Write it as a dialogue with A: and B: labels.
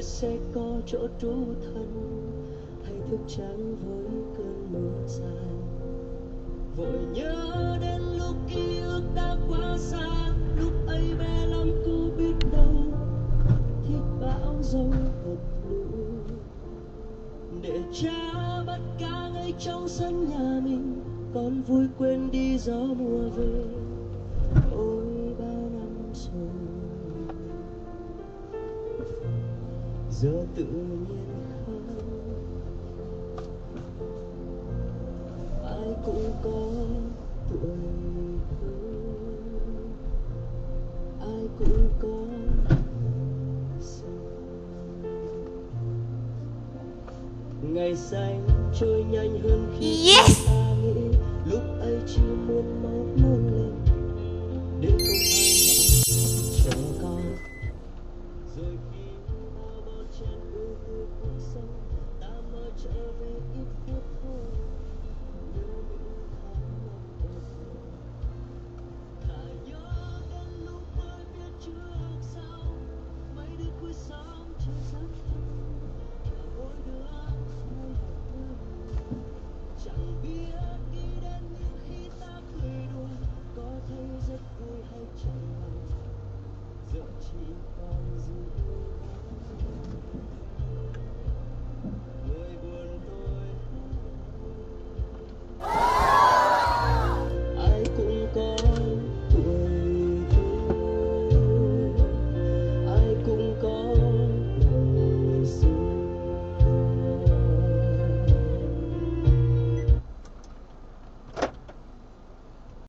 A: nơi sẽ có chỗ trú thân, hay thức trắng với cơn mưa dài. Vội nhớ đến lúc ký ức đã quá xa, lúc ấy bé lắm cô biết đâu thích bão giông hợp lũ, để cha bắt cá ngay trong sân nhà mình, con vui quên đi gió mùa về. Ôi bao năm rồi giờ tự nhiên không, ai cũng có tuổi hư, ai cũng có ngày xanh trôi nhanh hơn khi ta nghĩ, lúc ấy chỉ muốn mau